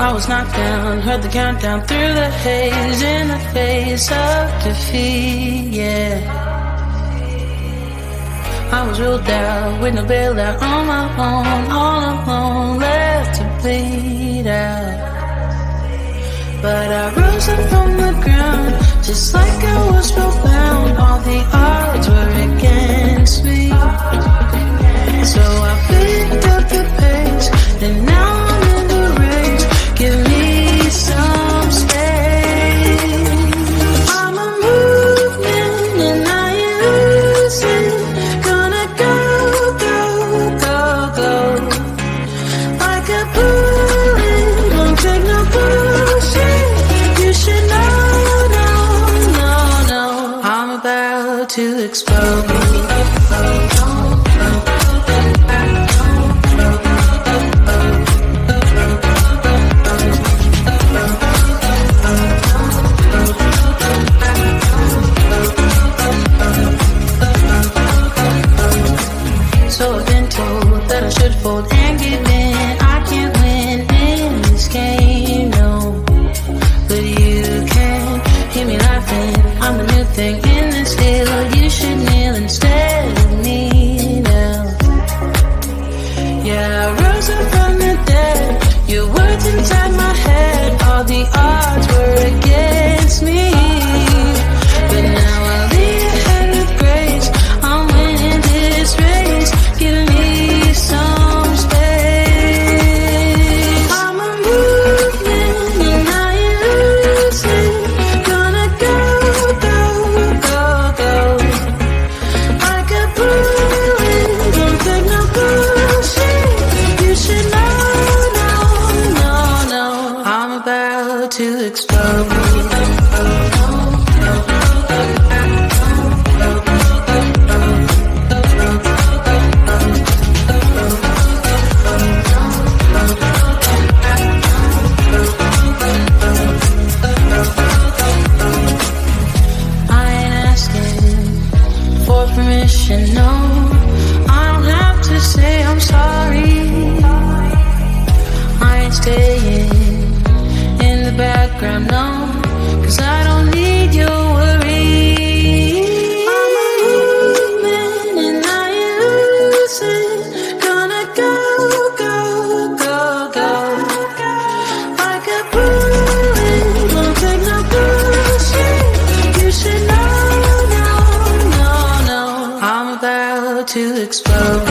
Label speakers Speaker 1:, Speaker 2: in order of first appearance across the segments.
Speaker 1: I was knocked down, heard the countdown through the haze, in the face of defeat, yeah. I was ruled out, with no bailout, on my own, all alone, left to bleed out. But I rose up from the ground, just like I was spellbound. All the odds were against me, so I picked up the pace, and now I'm in the race. Give me some space. I'm a movement and I ain't losing. Gonna go, go, go, go. Like a bullet, won't take no bullshit. You should know, no, no, no. I'm about to explode. So I've been told that I should fold and give in. I can't win in this game, no. But you can hear me laughing. I'm the new thing in this deal. You should kneel instead of me now. Yeah, I rose up from the dead. Your words inside my head. All the odds were against me, but now I lead ahead with grace. I'm winning this race. Give me some space. I'm a movement and I ain't losing. Gonna go, go, go, go. Like a bullet, don't take no bullshit. You should know, no, no, no. I'm about to explode. No, I don't have to say I'm sorry. I ain't staying in the background, no, 'cause I don't need your worry. I'm a movement and I ain't losing. Gonna go, go, go, go. Like a bullet, won't take no bullshit. You should know, I'm about to explode.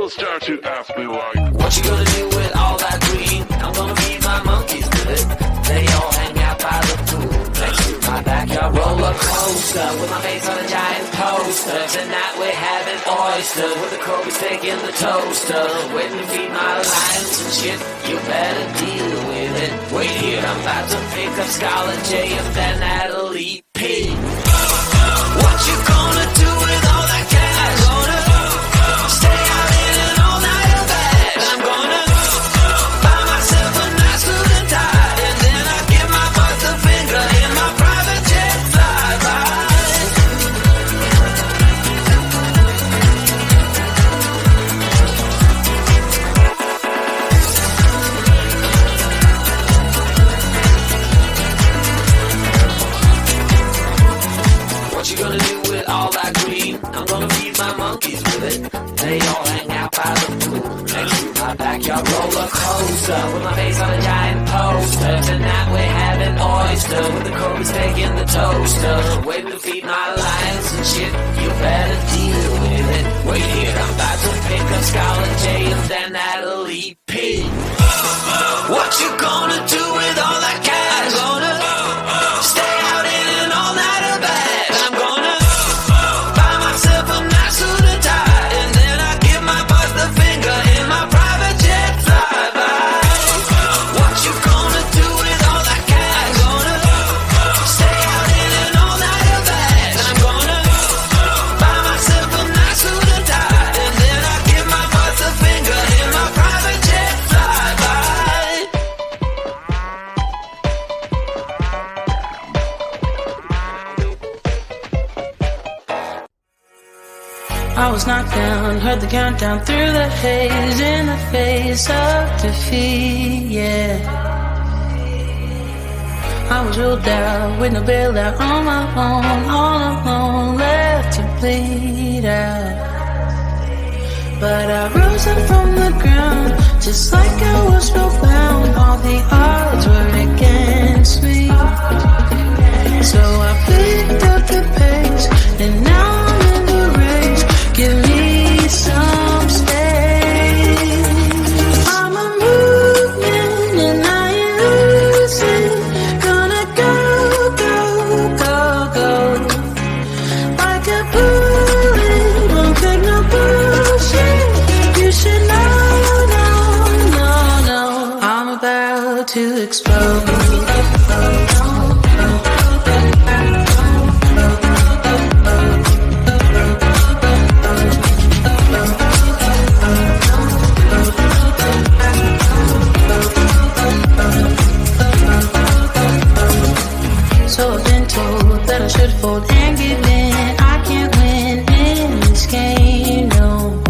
Speaker 2: People start to ask me like,
Speaker 1: what you gonna do with all that green? I'm gonna feed my monkeys with it. They all hang out by the pool next to my backyard roller coaster with my face on a giant poster. Tonight we're having oysters with the Kobe steak in the toaster. Waiting to feed my lions and shit. You better deal with it. Wait here, I'm about to pick up Scarlett J and then Natalie P. What you gonna do with all that cash? Gonna stay out in an all-nighter bag. I'm gonna buy myself a nice suit and tie, and then I give my boss the finger in my private jet flyby. What you gonna do with all that green? I'm gonna feed my monkeys with it. They all hang out by the pool next to my backyard roller coaster with my face on a giant poster. Tonight we're having oyster with the Kobe steak in the toaster. Waiting to feed my lions and shit. You better deal with it. Wait here, I'm about to pick up Scarlett J and then Natalie P. What you gonna do with all that cash? Gonna stay out in an all-nighter bag. I'm gonna buy myself a nice suit and tie, and then I give my boss the finger in my private jet flyby. What you gonna do with all that cash? Gonna stay out in an all-nighter bag. I'm gonna buy myself a nice suit and tie, and then I give my boss the finger in my private jet flyby. I was knocked down, heard the countdown through the haze, in the face of defeat, yeah. I was ruled out, with no bailout, on my own, all alone, left to bleed out. But I rose up from the ground, just like I was spellbound. All the odds were against me, so I picked up the pace, and now I'm in the race. Give me some space. I'm a movement and I ain't losing. Gonna go, go, go, go. Like a bullet, won't take no bullshit. You should know, no, no, no. I'm about to explode. So I've been told that I should fold and give in. I can't win in this game, no.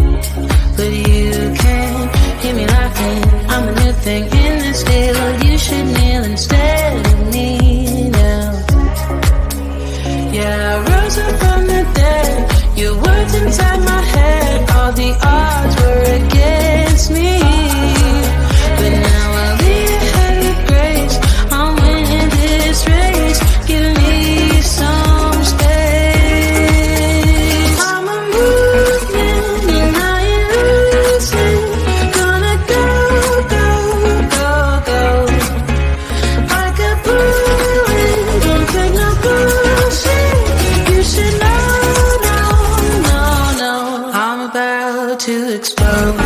Speaker 1: But you can hear me laughing. I'm a new thing in this deal. You should kneel instead of me now. Yeah, I rose up from the dead. Your words inside my head. All the odds were against me, but now I'll lead ahead with grace. I'm winning this race. Give me some space. I'm a movement and I ain't losing. Gonna go, go, go, go. Like a bullet, don't take no bullshit. You should know, no, no, no. I'm about to explode.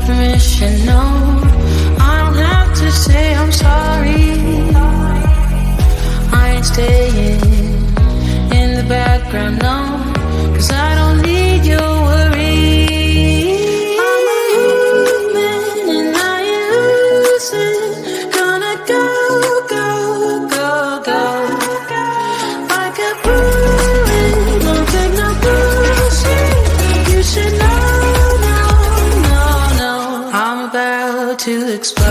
Speaker 1: Permission, no. I don't have to say I'm sorry. I ain't staying in the background, no. 'Cause I don't need your worry. I'm a movement and I ain't losing. Gonna go, go, go, go. Like a bullet, don't take no bullshit. You should know, no, no, no. I'm about to explode.